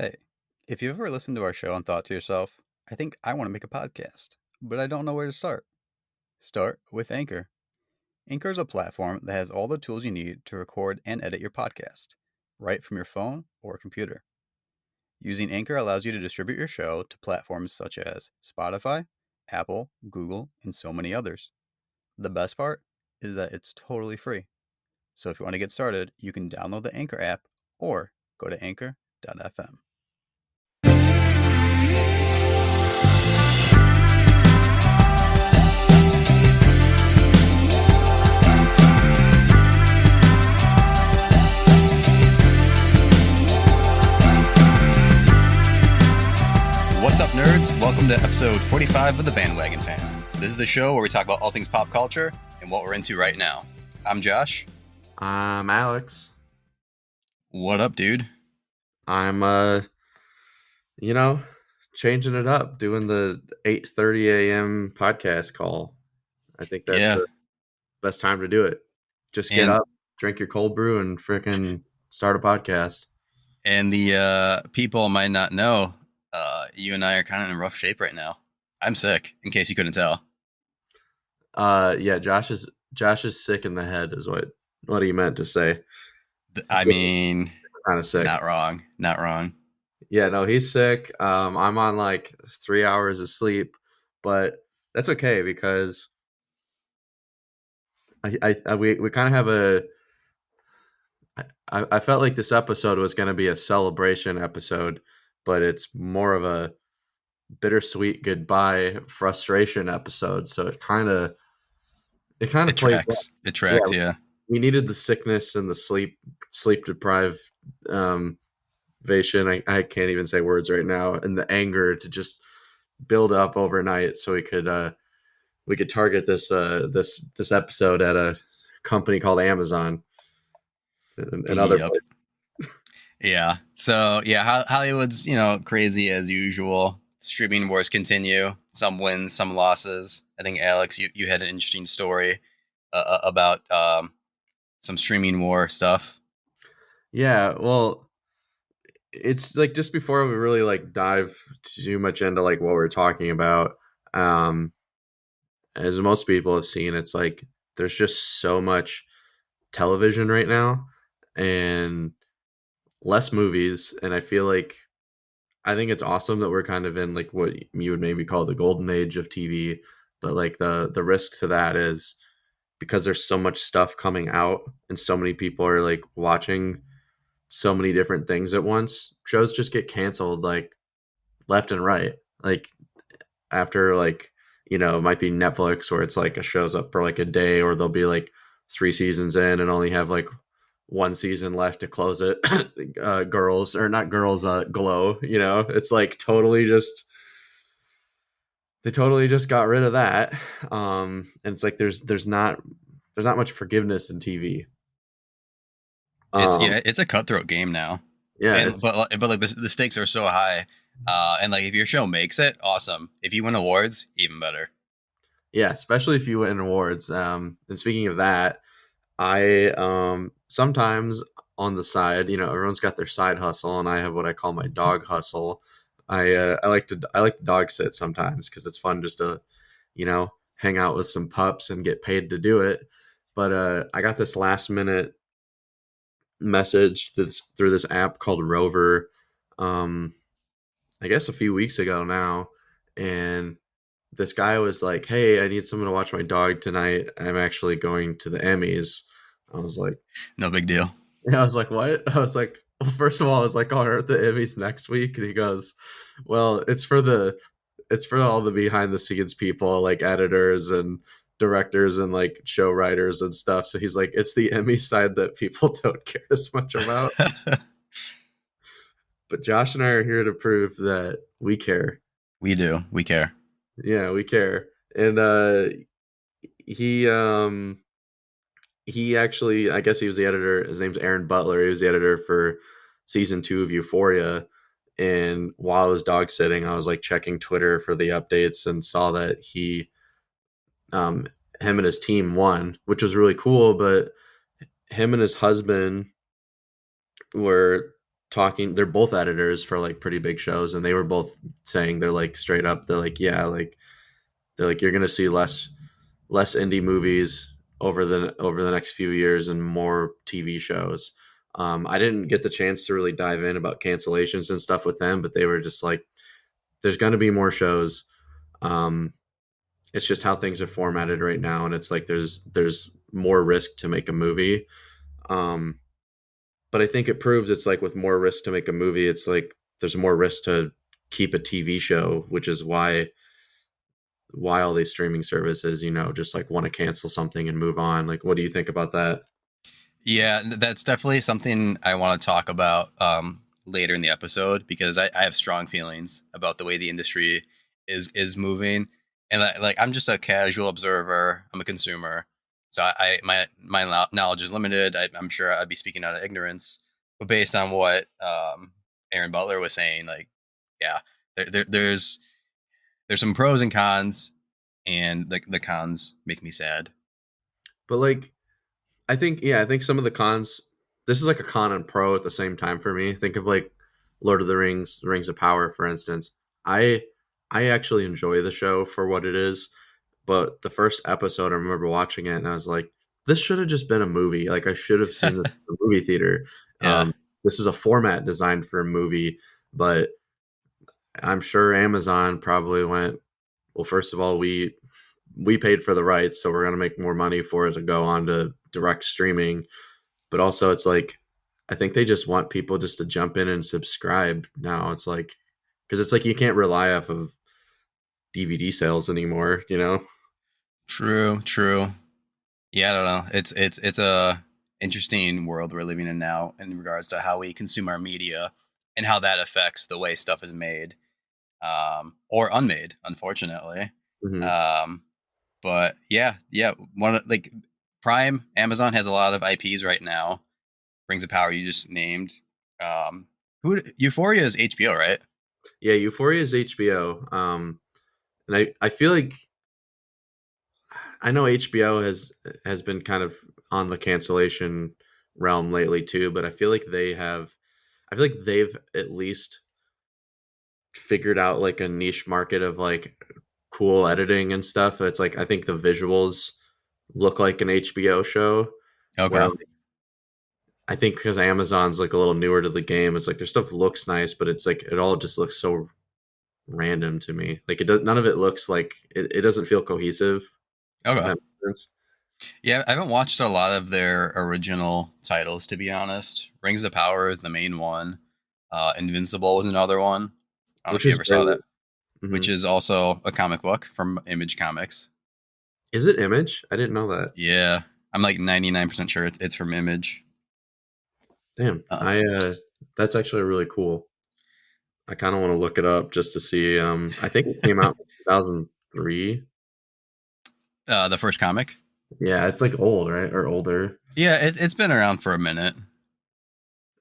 Hey, if you've ever listened to our show and thought to yourself, I think I want to make a podcast, but I don't know where to start, start with Anchor. Anchor is a platform that has all the tools you need to record and edit your podcast, right from your phone or computer. Using Anchor allows you to distribute your show to platforms such as Spotify, Apple, Google, and so many others. The best part is that it's totally free. So if you want to get started, you can download the Anchor app or go to anchor.fm. What's up, nerds? Welcome to episode 45 of The Bandwagon Fan. This is the show where we talk about all things pop culture and what we're into right now. I'm Josh. I'm Alex. What up, dude? I'm, changing it up, doing the 8:30 a.m. podcast call. I think that's the best time to do it. Just get up, drink your cold brew, and freaking start a podcast. And the people might not know, you and I are kind of in rough shape right now. I'm sick, in case you couldn't tell. Yeah, Josh is sick in the head, is what he meant to say. I mean, kind of sick. Not wrong. Yeah, no, he's sick. I'm on like 3 hours of sleep, but that's okay because we kind of have I felt like this episode was going to be a celebration episode, but it's more of a bittersweet goodbye frustration episode. So it kind of tracks. It tracks, yeah. We needed the sickness and the sleep deprived vation. I can't even say words right now, and the anger to just build up overnight so we could target this episode at a company called Amazon and other places. Yeah. So yeah, Hollywood's crazy as usual. Streaming wars continue. Some wins, some losses. I think Alex, you had an interesting story about some streaming war stuff. Yeah, well, it's like just before we really like dive too much into like what we're talking about, as most people have seen, it's like there's just so much television right now and less movies, and I think it's awesome that we're kind of in like what you would maybe call the golden age of TV, but like the risk to that is because there's so much stuff coming out and so many people are like watching so many different things at once, shows just get canceled like left and right. Like after like, it might be Netflix where it's like a show's up for like a day, or they'll be like 3 seasons in and only have like 1 season left to close it. Girls, or not girls, Glow, it's like they totally just got rid of that. And it's like there's not much forgiveness in TV. It's a cutthroat game now. Yeah, but like the stakes are so high, and like if your show makes it, awesome. If you win awards, even better. Yeah, especially if you win awards. And speaking of that, I sometimes on the side, everyone's got their side hustle, and I have what I call my dog hustle. I like to dog sit sometimes because it's fun just to, hang out with some pups and get paid to do it. But I got this last minute message through this app called Rover, I guess a few weeks ago now, and this guy was like, "Hey, I need someone to watch my dog tonight. I'm actually going to the Emmys." I was like, "No big deal." Yeah, I was like, "What?" I was like, well, first of all, I was like, "Oh, aren't the Emmys next week?" And he goes, "Well, it's for all the behind the scenes people, like editors and directors and like show writers and stuff." So he's like, "It's the Emmy side that people don't care as much about." But Josh and I are here to prove that we care. We do. We care. Yeah, we care. And he actually, I guess he was the editor. His name's Aaron Butler. He was the editor for season 2 of Euphoria. And while I was dog sitting, I was like checking Twitter for the updates and saw that him and his team won, which was really cool. But him and his husband were talking. They're both editors for like pretty big shows, and they were both saying they're like straight up. They're like, yeah, like they're like you're gonna see less indie movies over the next few years and more TV shows. I didn't get the chance to really dive in about cancellations and stuff with them, but they were just like, "There's going to be more shows. Um, it's just how things are formatted right now, and it's like there's more risk to make a movie." Um, but I think it proves it's like with more risk to make a movie, it's like there's more risk to keep a TV show, which is why all these streaming services, just like want to cancel something and move on. Like, what do you think about that? Yeah, that's definitely something I want to talk about later in the episode because I have strong feelings about the way the industry is moving, and like I'm just a casual observer. I'm a consumer, so my knowledge is limited. I'm sure I'd be speaking out of ignorance, but based on what Aaron Butler was saying, like, yeah, there's some pros and cons, and the cons make me sad. But like, I think some of the cons. This is like a con and pro at the same time for me. Think of like Lord of the Rings, The Rings of Power, for instance. I I actually enjoy the show for what it is, but the first episode, I remember watching it and I was like, this should have just been a movie. Like I should have seen this in the movie theater. Yeah, This is a format designed for a movie, but I'm sure Amazon probably went, well, first of all, we paid for the rights, so we're gonna make more money for it to go on to direct streaming. But also, it's like I think they just want people just to jump in and subscribe now. It's like because it's like you can't rely off of DVD sales anymore. true, true. Yeah, I don't know. It's a interesting world we're living in now in regards to how we consume our media and how that affects the way stuff is made or unmade, unfortunately. Hmm. Um, but yeah, one of, like Prime, Amazon has a lot of IPs right now. Rings of Power you just named. Euphoria is HBO, right? Yeah, Euphoria is HBO, and I feel like I know HBO has been kind of on the cancellation realm lately too, but I feel like they've at least figured out like a niche market of like cool editing and stuff. It's like I think the visuals look like an HBO show where Okay. I think because Amazon's like a little newer to the game, it's like their stuff looks nice, but it's like it all just looks so random to me. Like it does none of it looks like it doesn't feel cohesive, if Okay. that makes sense. Yeah, I haven't watched a lot of their original titles to be honest. Rings of Power is the main one. Invincible was another one. I don't know Which if you is ever saw great. that, which Hmm. is also a comic book from Image Comics. Is it Image? I didn't know that. Yeah, I'm like 99% sure it's from Image. Damn. Uh, I that's actually really cool. I kind of want to look it up just to see. I think it came out in 2003. the first comic. Yeah, it's like old, right? Or older. Yeah, it's been around for a minute,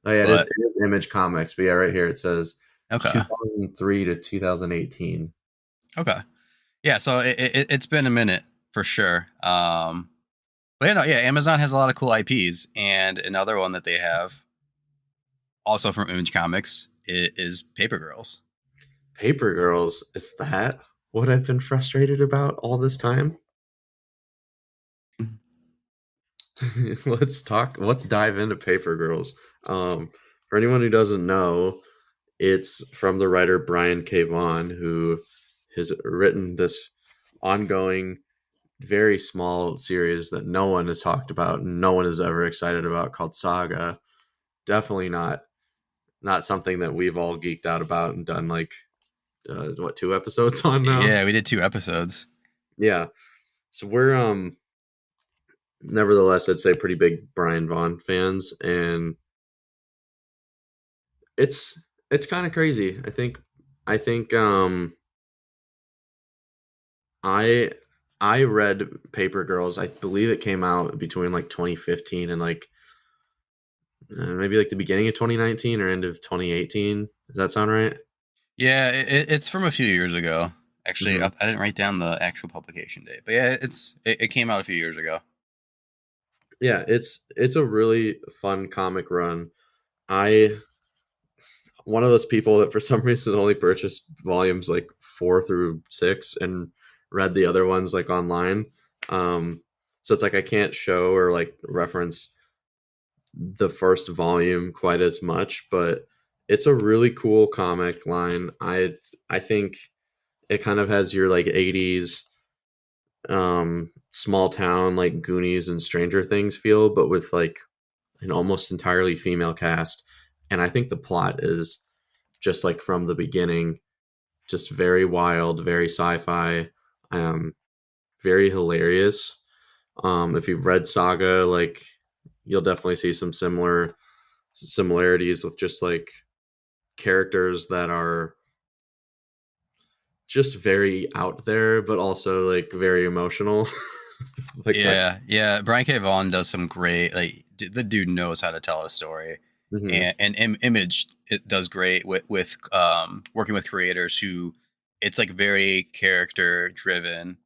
Oh yeah, but it is Image Comics. But yeah, right here it says okay, 2003 to 2018. okay, yeah. So it's been a minute for sure. But yeah, Amazon has a lot of cool IPs, and another one that they have also from Image Comics is Paper Girls. Paper Girls, is that what I've been frustrated about all this time? Let's dive into Paper Girls. For anyone who doesn't know, it's from the writer Brian K. Vaughan, who has written this ongoing, very small series that no one has talked about, no one is ever excited about, called Saga. Definitely not something that we've all geeked out about and done like what, 2 episodes on now. Yeah, we did 2 episodes. Yeah, so we're nevertheless, I'd say pretty big Brian Vaughn fans, and it's kind of crazy. I think I I read Paper Girls. I believe it came out between like 2015 and like maybe like the beginning of 2019 or end of 2018. Does that sound right? Yeah, it's from a few years ago. Actually, Hmm. I didn't write down the actual publication date, but yeah, it came out a few years ago. Yeah, it's a really fun comic run. I one of those people that for some reason only purchased volumes like 4 through 6 and read the other ones like online. So it's like I can't show or like reference the first volume quite as much, but it's a really cool comic line. I think it kind of has your like 80s small town like Goonies and Stranger Things feel, but with like an almost entirely female cast. And I think the plot is just like from the beginning, just very wild, very sci-fi, um, very hilarious. If you've read Saga, like you'll definitely see some similarities with just like characters that are just very out there, but also like very emotional. Like that. Yeah, yeah. Brian K. Vaughan does some great like the dude knows how to tell a story, Mhm. and Image it does great with working with creators who it's like very character driven.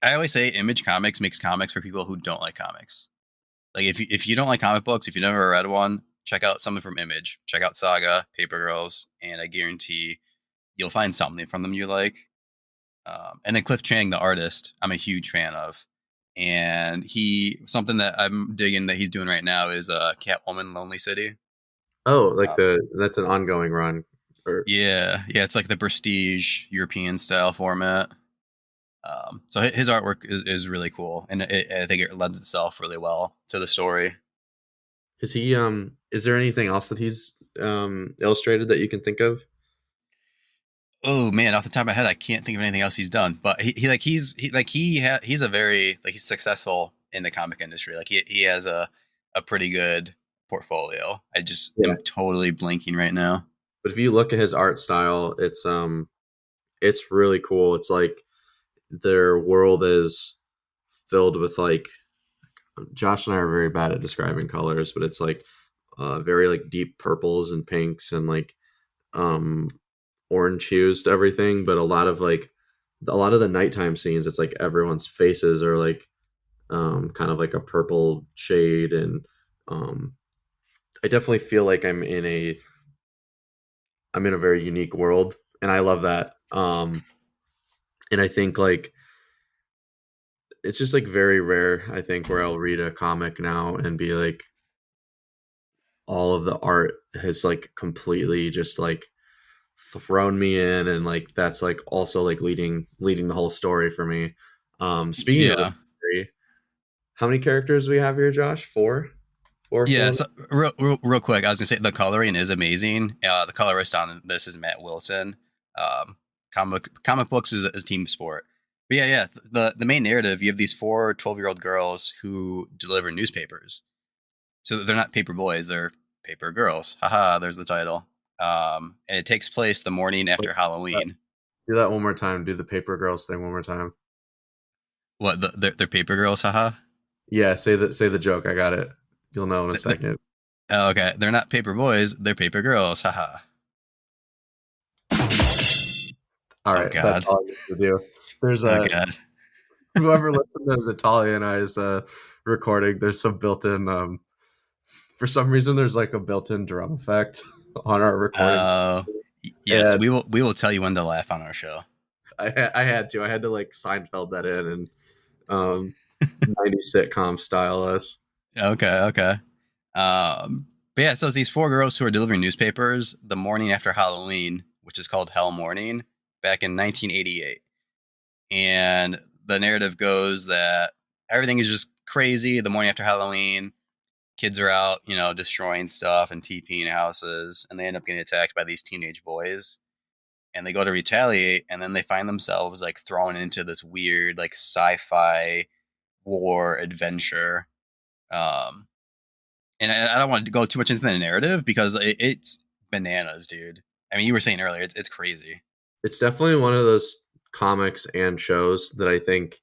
I always say Image Comics makes comics for people who don't like comics. Like if you don't like comic books, if you never read one, check out something from Image. Check out Saga, Paper Girls, and I guarantee you'll find something from them you like. And then Cliff Chang, the artist, I'm a huge fan of. And he something that I'm digging that he's doing right now is Catwoman Lonely City. Oh, like Uh, the that's an ongoing run. Or yeah, yeah, it's like the prestige European style format. So his artwork is really cool, and I think it lends itself really well to the story. is he? Is there anything else that he's illustrated that you can think of? Oh man, off the top of my head, I can't think of anything else he's done. But he's a very like he's successful in the comic industry. Like he has a pretty good portfolio. I just Yeah. am totally blanking right now. But if you look at his art style, it's really cool. It's like their world is filled with like Josh and I are very bad at describing colors, but it's like very like deep purples and pinks and like um orange hues to everything, but a lot of the nighttime scenes, it's like everyone's faces are like kind of like a purple shade, and um I definitely feel like I'm in a very unique world, and I love that. And I think like it's just like very rare, I think, where I'll read a comic now and be like all of the art has like completely just like thrown me in, and like that's like also like leading the whole story for me. Speaking of the Yeah, story, how many characters do we have here, Josh? Four yeah. film. So real quick, I was gonna say the coloring is amazing. The colorist on this is Matt Wilson. Um, comic books is team sport. But yeah. The main narrative, you have these 4 12-year-old girls who deliver newspapers. So they're not paper boys, they're paper girls. Haha, there's the title. And it takes place the morning after Halloween. Do that one more time. Do the paper girls thing one more time. What they're paper girls? Haha. Yeah, say the joke. I got it. You'll know in a second. Oh, okay, they're not paper boys, they're paper girls. Haha. All Oh right, that's god. all I need to do. There's Oh a god. whoever listened to Natalia and I's recording. There's some built-in. For some reason, there's like a built-in drum effect on our recordings, Uh, yes, and we will tell you when to laugh on our show. I had to like Seinfeld that in and 90s sitcom style us. Okay. But yeah, so it's these 4 girls who are delivering newspapers the morning after Halloween, which is called Hell Morning, back in 1988. And the narrative goes that everything is just crazy the morning after Halloween. Kids are out, destroying stuff and TPing houses, and they end up getting attacked by these teenage boys. And they go to retaliate, and then they find themselves like thrown into this weird, like sci-fi war adventure. Um, and I don't want to go too much into the narrative because it's bananas, dude. I mean, you were saying earlier, it's crazy. It's definitely one of those comics and shows that I think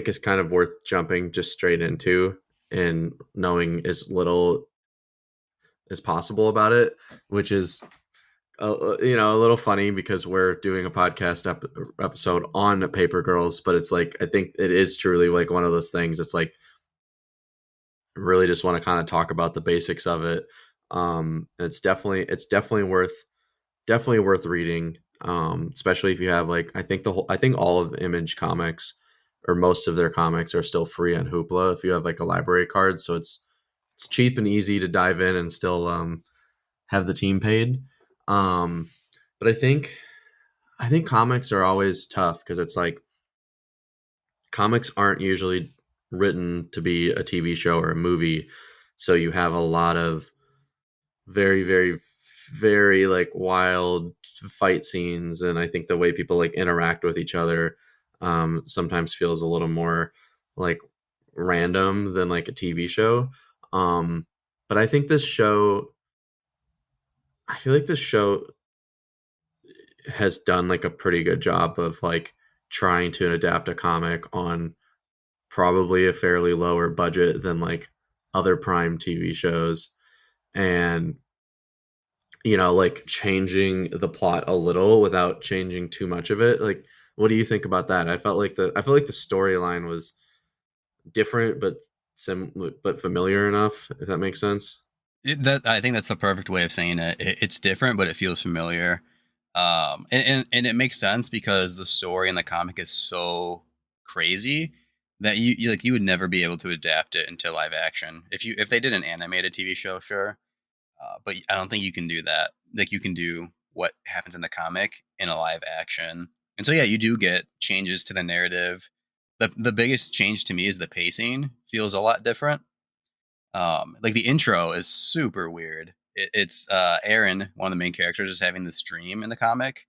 is kind of worth jumping just straight into and knowing as little as possible about it, which is a little funny because we're doing a podcast episode on Paper Girls, but it's like I think it is truly like one of those things. It's like really just want to kind of talk about the basics of it. It's definitely worth reading. Especially if you have like I think all of Image Comics or most of their comics are still free on Hoopla if you have like a library card. So it's cheap and easy to dive in and still have the team paid. Um, but I think comics are always tough because it's like comics aren't usually written to be a TV show or a movie. So you have a lot of very, very, very like wild fight scenes. And I think the way people like interact with each other sometimes feels a little more like random than like a TV show. Um, but I feel like this show has done like a pretty good job of like trying to adapt a comic on probably a fairly lower budget than like other prime TV shows, and like changing the plot a little without changing too much of it. Like, what do you think about that? I felt like the storyline was different but familiar enough, if that makes sense. I think that's the perfect way of saying it. It's different, but it feels familiar. And it makes sense because the story in the comic is so crazy that you would never be able to adapt it into live action. If they did an animated TV show, sure, but I don't think you can do that. Like you can do what happens in the comic in a live action, and so yeah, you do get changes to the narrative. The biggest change to me is the pacing feels a lot different. Like the intro is super weird. It's Aaron, one of the main characters, is having this dream in the comic,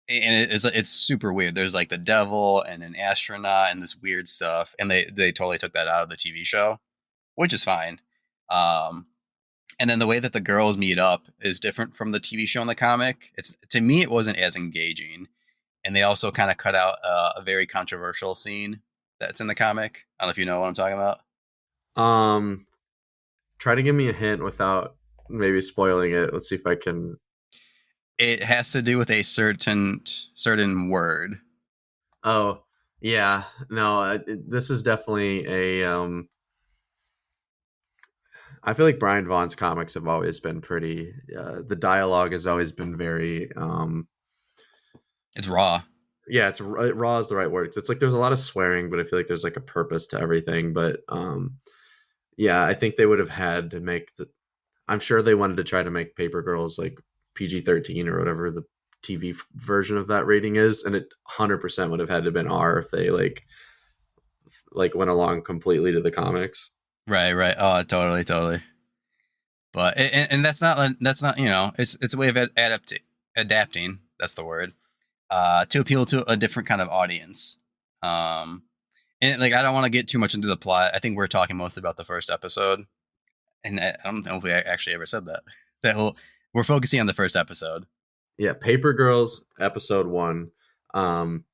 and it's super weird. There's like the devil and an astronaut and this weird stuff, and they totally took that out of the TV show, which is fine. Um, and then the way that the girls meet up is different from the TV show and the comic. It's to me, it wasn't as engaging, and they also kind of cut out a very controversial scene that's in the comic. I don't know if you know what I'm talking about. um Try to give me a hint without maybe spoiling it. Let's see if I can. It has to do with a certain word. Oh, yeah. No, this is definitely I feel like Brian Vaughn's comics have always been pretty. The dialogue has always been very. It's raw. Yeah, it's raw is the right word. It's like there's a lot of swearing, but I feel like there's like a purpose to everything. But yeah, I think they would have had to make the. I'm sure they wanted to try to make Paper Girls like PG-13 or whatever the TV version of that rating is, and it 100% would have had to been R if they like went along completely to the comics. Right, right. Oh, totally, totally. But and that's not it's a way of adapting. That's the word. To appeal to a different kind of audience. Um, and like I don't want to get too much into the plot. I think we're talking mostly about the first episode, and I don't know if we actually ever said that. That we're focusing on the first episode. Yeah, Paper Girls episode 1. Um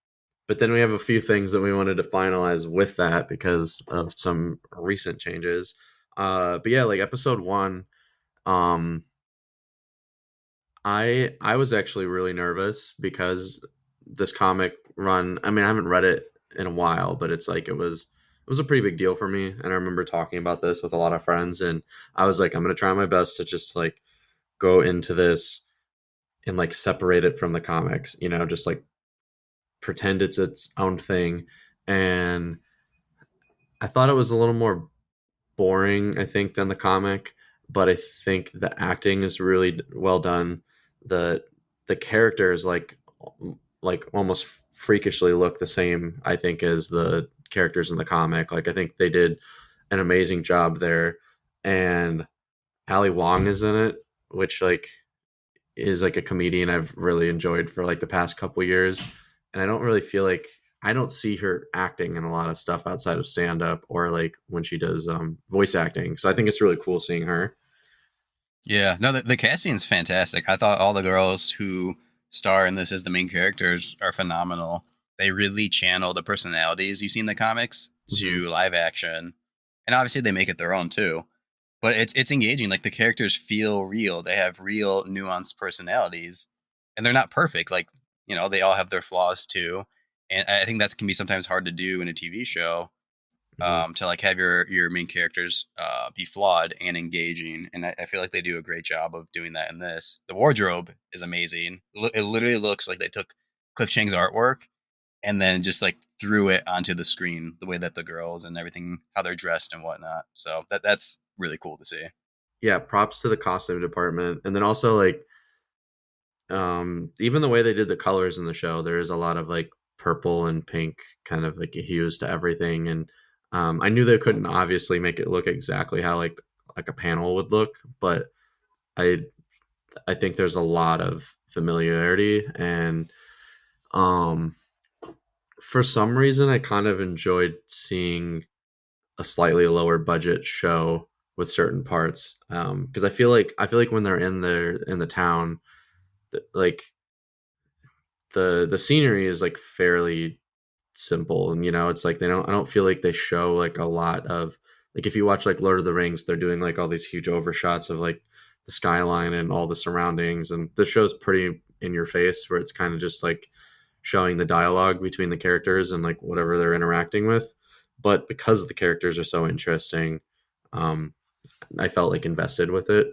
but then we have a few things that we wanted to finalize with that because of some recent changes. But yeah, like episode 1, um I was actually really nervous because this comic run, I mean, I haven't read it in a while, but it's like it was a pretty big deal for me, and I remember talking about this with a lot of friends, and I was like I'm going to try my best to just like go into this and like separate it from the comics, just like pretend it's its own thing. And I thought it was a little more boring, I think, than the comic, but I think the acting is really well done. The characters like almost freakishly look the same, I think, as the characters in the comic. Like I think they did an amazing job there. And Ali Wong is in it, which like is like a comedian I've really enjoyed for like the past couple years. And I don't really feel like I don't see her acting in a lot of stuff outside of stand up or like when she does voice acting. So I think it's really cool seeing her. Yeah, no, the casting is fantastic. I thought all the girls who star in this as the main characters are phenomenal. They really channel the personalities you see in the comics Hmm. to live action, and obviously they make it their own too. But it's engaging. Like the characters feel real. They have real nuanced personalities, and they're not perfect. Like they all have their flaws too. And I think that can be sometimes hard to do in a TV show. Mhm. to like have your main characters be flawed and engaging, and I feel like they do a great job of doing that in this. The wardrobe is amazing. It literally looks like they took Cliff Chang's artwork and then just like threw it onto the screen, the way that the girls and everything, how they're dressed and whatnot. So that's really cool to see. Yeah, props to the costume department, and then also like even the way they did the colors in the show, there is a lot of like purple and pink kind of like hues to everything, and I knew they couldn't obviously make it look exactly how like a panel would look, but I I think there's a lot of familiarity, and um for some reason I kind of enjoyed seeing a slightly lower budget show with certain parts, because I feel like when they're in the town, like the scenery is like fairly simple, and it's like they don't I don't feel like they show like a lot of, like, if you watch like Lord of the Rings, they're doing like all these huge overshots of like the skyline and all the surroundings, and the show's pretty in your face where it's kind of just like showing the dialogue between the characters and like whatever they're interacting with. But because the characters are so interesting, um I felt like invested with it.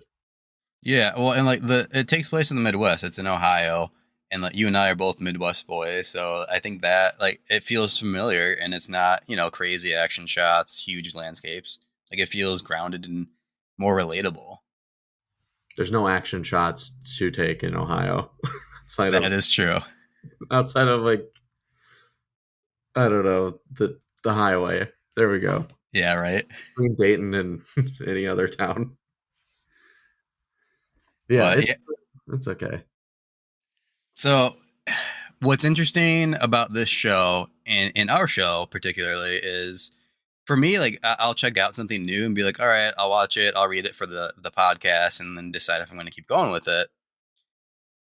Yeah, well, and like it takes place in the Midwest. It's in Ohio, and like you and I are both Midwest boys, so I think that like it feels familiar, and it's not crazy action shots, huge landscapes. Like it feels grounded and more relatable. There's no action shots to take in Ohio outside That of is true. like, I don't know, the highway. There we go. Yeah, right. Between Dayton and any other town. Yeah, But yeah, it's okay. so what's interesting about this show and in our show particularly is for me, like I'll check out something new and be like, all right, I'll watch it, I'll read it for the podcast, and then decide if I'm going to keep going with it.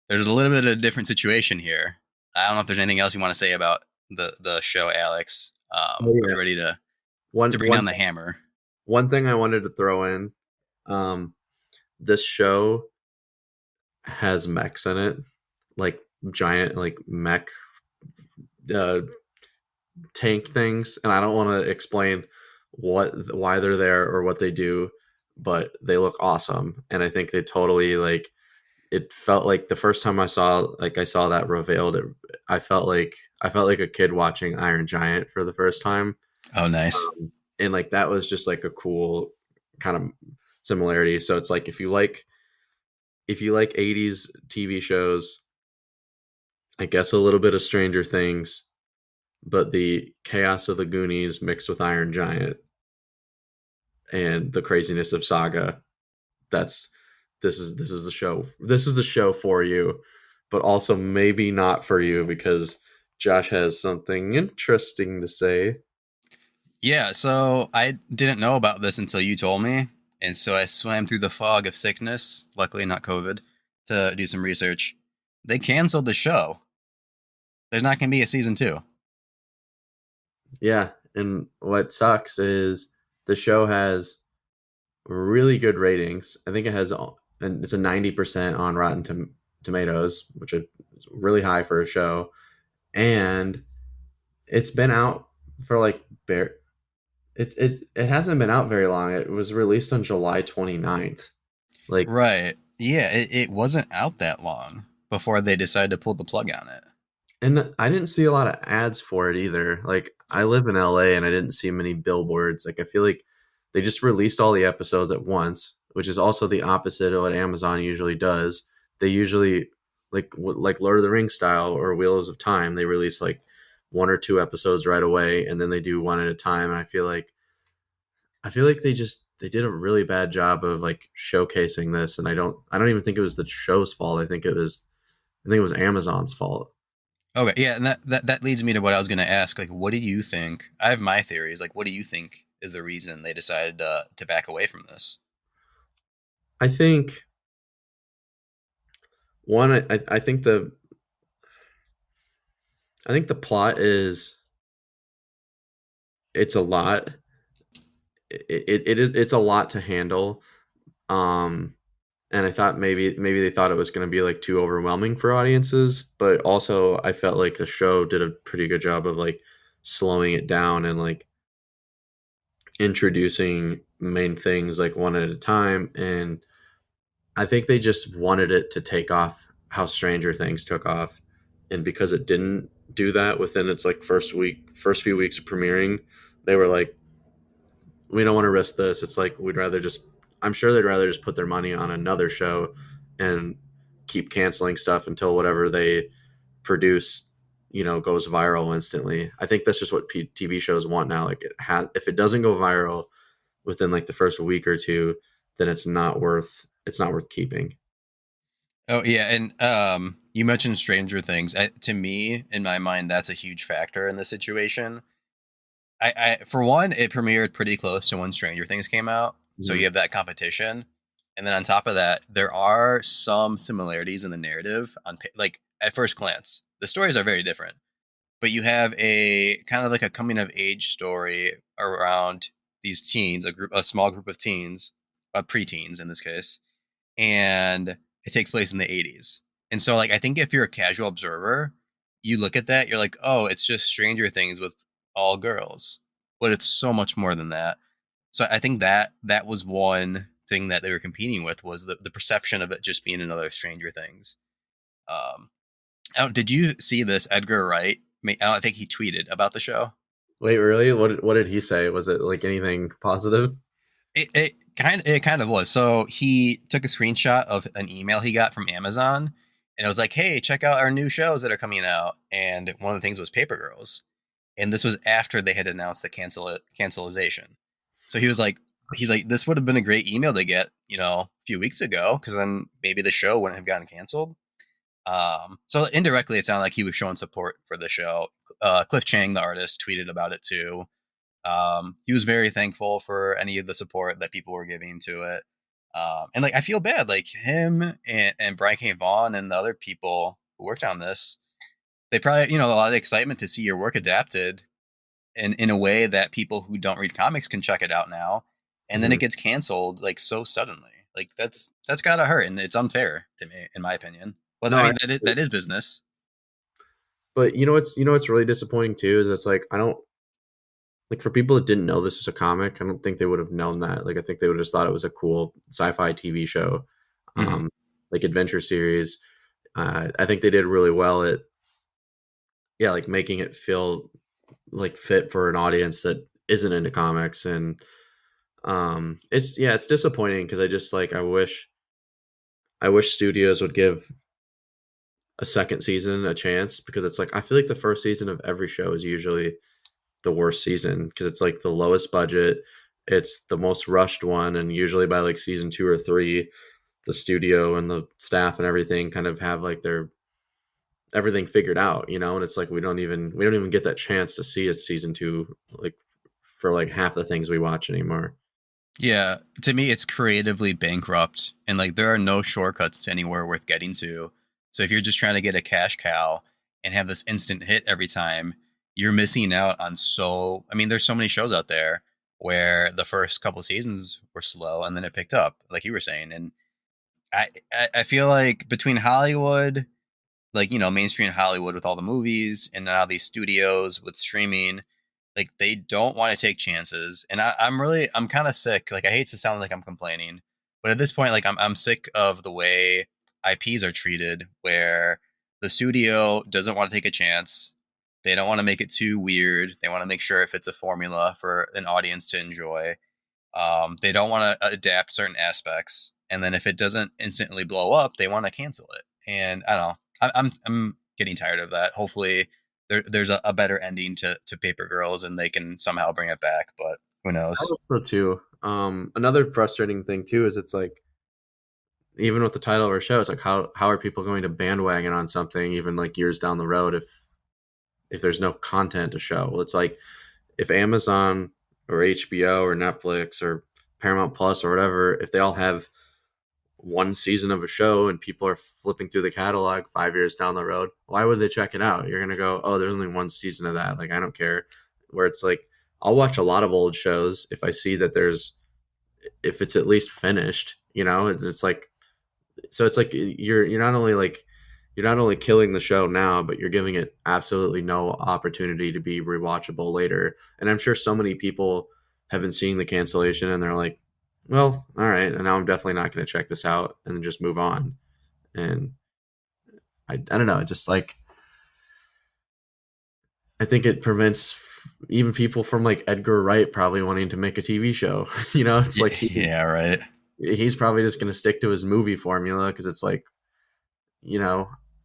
There's a little bit of a different situation here. I don't know if there's anything else you want to say about the show, Alex. Oh Are yeah. you ready One to bring one down the hammer? one thing I wanted to throw in, um, this show has mechs in it, like giant like mech uh, tank things, and I don't want to explain why they're there or what they do, but they look awesome, and I think they totally like. It felt like the first time I saw that revealed, I felt like a kid watching Iron Giant for the first time, Oh, nice. and like that was just like a cool kind of similarity. So it's like if you like 80s TV shows, I guess a little bit of Stranger Things, but the chaos of the Goonies mixed with Iron Giant and the craziness of Saga, that's this is the show. This is the show for you, but also maybe not for you because Josh has something interesting to say. Yeah, so I didn't know about this until you told me, and so I swam through the fog of sickness, luckily not COVID, to do some research. They canceled the show. There's not going to be a season two. Yeah, and what sucks is the show has really good ratings. I think and it's a 90% on Rotten Tomatoes, which is really high for a show. And it's been out for like it hasn't been out very long. It was released on July 29th. Like, Right. Yeah, it wasn't out that long before they decided to pull the plug on it. and I didn't see a lot of ads for it either. Like, I live in LA and I didn't see many billboards. Like, I feel like they just released all the episodes at once, which is also the opposite of what Amazon usually does. They usually like Lord of the Rings style or Wheels of Time, they release like one or two episodes right away and then they do one at a time. And I feel like they did a really bad job of like showcasing this, and I don't even think it was the show's fault. I think it was Amazon's fault. Okay, yeah, and that leads me to what I was going to ask. Like, what do you think? I have my theories. Like, what do you think is the reason they decided to back away from this? I think one I think the plot is, it's a lot. It's a lot to handle. Um and I thought maybe they thought it was going to be like too overwhelming for audiences, but also I felt like the show did a pretty good job of like slowing it down and like introducing main things like one at a time, and I think they just wanted it to take off how Stranger Things took off, and because it didn't do that within its like first few weeks of premiering, they were like, we don't want to risk this. It's like we'd rather just. I'm sure they'd rather just put their money on another show and keep canceling stuff until whatever they produce, goes viral instantly. I think that's just what TV shows want now. Like if it doesn't go viral within like the first week or two, then it's not worth keeping. Oh yeah, and you mentioned Stranger Things. To me, in my mind, that's a huge factor in this situation. For one, it premiered pretty close to when Stranger Things came out, so Mm-hmm. you have that competition, and then on top of that, there are some similarities in the narrative. Like at first glance, the stories are very different, but you have a kind of like a coming of age story around these teens, a small group of teens, preteens in this case, and it takes place in the 80s. And so like I think if you're a casual observer, you look at that, you're like, "Oh, it's just Stranger Things with all girls." But it's so much more than that. So I think that was one thing that they were competing with was the perception of it just being another Stranger Things. Um, did you see this Edgar Wright? I think he tweeted about the show. Wait, really? What did he say? Was it like anything positive? It kind of was. So he took a screenshot of an email he got from Amazon, and it was like, "Hey, check out our new shows that are coming out." And one of the things was Paper Girls, and this was after they had announced the cancelization. So he's like, "This would have been a great email to get, a few weeks ago, because then maybe the show wouldn't have gotten canceled." So indirectly, it sounded like he was showing support for the show. Cliff Chang, the artist, tweeted about it too. He was very thankful for any of the support that people were giving to it. And like I feel bad, like him and Brian K. Vaughan and the other people who worked on this, they probably, a lot of excitement to see your work adapted in a way that people who don't read comics can check it out now. And then it Mm-hmm. gets canceled like so suddenly. Like that's gotta hurt, and it's unfair to me, in my opinion. Well, No, I mean that is business. but what's really disappointing too is it's like I don't like for people that didn't know this was a comic. I don't think they would have known that. Like I think they would have just thought it was a cool sci-fi TV show, Mhm. um, like adventure series. I think they did really well at like making it feel like fit for an audience that isn't into comics, and it's disappointing because I just like I wish studios would give a second season a chance because it's like I feel like the first season of every show is usually the worst season because it's like the lowest budget, it's the most rushed one, and usually by like season 2 or 3 the studio and the staff and everything kind of have like their everything figured out, and it's like we don't even get that chance to see it season 2 like for like half the things we watch anymore. Yeah, to me, it's creatively bankrupt, and like there are no shortcuts to anywhere worth getting to. So if you're just trying to get a cash cow and have this instant hit every time, you're missing out on so. I mean, there's so many shows out there where the first couple seasons were slow and then it picked up, like you were saying. And I feel like between Hollywood, like mainstream Hollywood with all the movies, and now these studios with streaming, like they don't want to take chances. And I'm kind of sick. Like I hate to sound like I'm complaining, but at this point, like I'm sick of the way IPs are treated, where the studio doesn't want to take a chance. They don't want to make it too weird. They want to make sure if it's a formula for an audience to enjoy. They don't want to adapt certain aspects, and then if it doesn't instantly blow up, they want to cancel it. And I don't know. I'm getting tired of that. Hopefully, there's a better ending to Paper Girls, and they can somehow bring it back. But who I knows? hope so too. Another frustrating thing too is it's like even with the title of our show, it's like how are people going to bandwagon on something even like years down the road if there's no content to show? Well, it's like if Amazon or HBO or Netflix or Paramount Plus or whatever, if they all have one season of a show and people are flipping through the catalog 5 years down the road, why would they check it out? You're gonna go, oh, there's only one season of that. Like I don't care. Where it's like I'll watch a lot of old shows if I see that if it's at least finished. It's like so it's like you're not only killing the show now, but you're giving it absolutely no opportunity to be rewatchable later. And I'm sure so many people have been seeing the cancellation and they're like, well, all right, and now I'm definitely not going to check this out, and then just move on. And I don't know, just like I think it prevents even people from like Edgar Wright probably wanting to make a TV show. It's like yeah, right. he's probably just going to stick to his movie formula because it's like,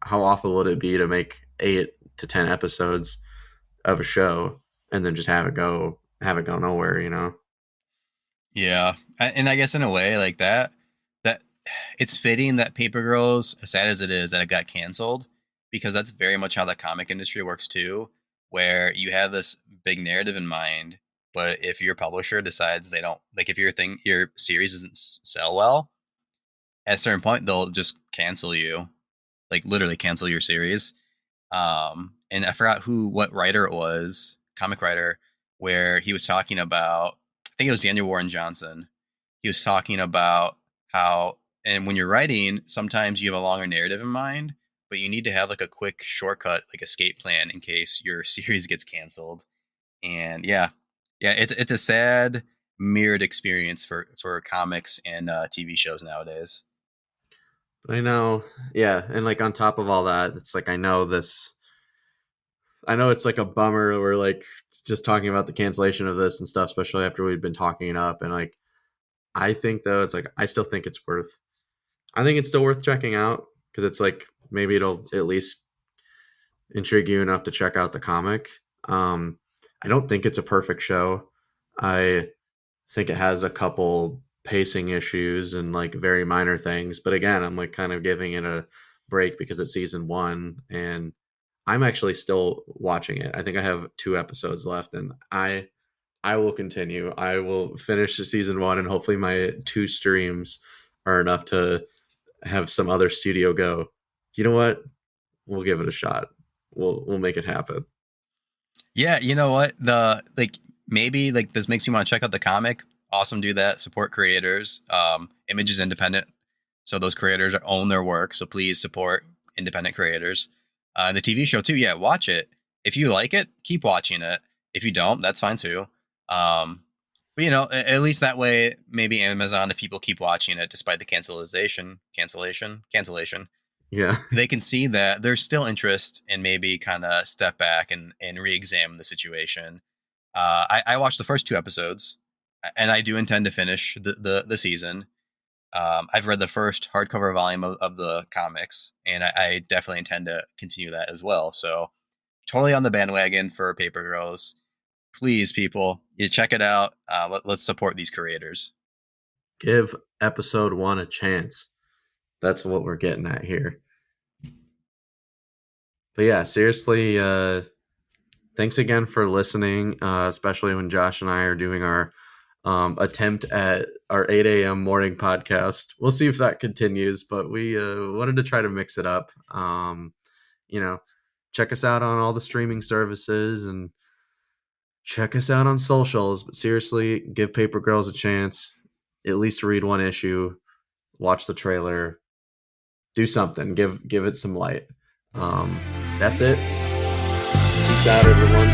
how awful would it be to make 8 to 10 episodes of a show and then just have it go nowhere. Yeah, and I guess in a way like that it's fitting that Paper Girls, as sad as it is that it got canceled, because that's very much how the comic industry works too, where you have this big narrative in mind, but if your publisher decides they don't like, if your series doesn't sell well, at a certain point they'll just cancel you, like literally cancel your series. And I forgot what writer it was, comic writer, where he was talking about, I think it was Daniel Warren Johnson. He was talking about how, and when you're writing, sometimes you have a longer narrative in mind, but you need to have like a quick shortcut, like escape plan in case your series gets canceled. And yeah, it's a sad mirrored experience for comics and TV shows nowadays. I know, yeah, and like on top of all that, it's like I know it's like a bummer. We're like just talking about the cancellation of this and stuff, especially after we've been talking it up. And like, I think though, it's like I still think it's still worth checking out because it's like maybe it'll at least intrigue you enough to check out the comic. I don't think it's a perfect show. I think it has a couple pacing issues and like very minor things, but again, I'm like kind of giving it a break because it's season 1 and I'm actually still watching it. I think I have 2 episodes left and I will continue. I will finish the season 1 and hopefully my 2 streams are enough to have some other studio go, you know what? We'll give it a shot. We'll make it happen. Yeah, you know what? Maybe like this makes you want to check out the comic. Awesome, do that. Support creators. Image is independent, so those creators own their work. So please support independent creators. The TV show too. Yeah, watch it. If you like it, keep watching it. If you don't, that's fine too. But at least that way, maybe Amazon, if people keep watching it despite the cancellation, Yeah, they can see that there's still interest and maybe kind of step back and re-examine the situation. I watched the first 2 episodes, and I do intend to finish the season. I've read the first hardcover volume of the comics, and I definitely intend to continue that as well. So totally on the bandwagon for Paper Girls. Please, people, you check it out. Let's support these creators. Give episode 1 a chance. That's what we're getting at here. But yeah, seriously, thanks again for listening, especially when Josh and I are doing our attempt at our 8 a.m. morning podcast. We'll see if that continues, but we wanted to try to mix it up. Check us out on all the streaming services and check us out on socials. But seriously, give Paper Girls a chance. At least read 1 issue, watch the trailer, do something, give it some light. That's it. Peace out, everyone.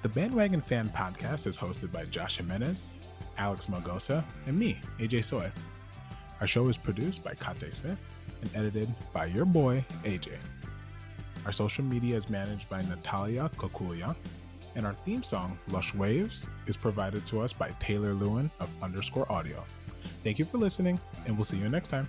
The Bandwagon Fan Podcast is hosted by Josh Jimenez, Alex Magosa, and me, AJ Soy. Our show is produced by Kate Smith and edited by your boy, AJ. Our social media is managed by Natalia Kokulia, and our theme song, Lush Waves, is provided to us by Taylor Lewin of _audio. Thank you for listening, and we'll see you next time.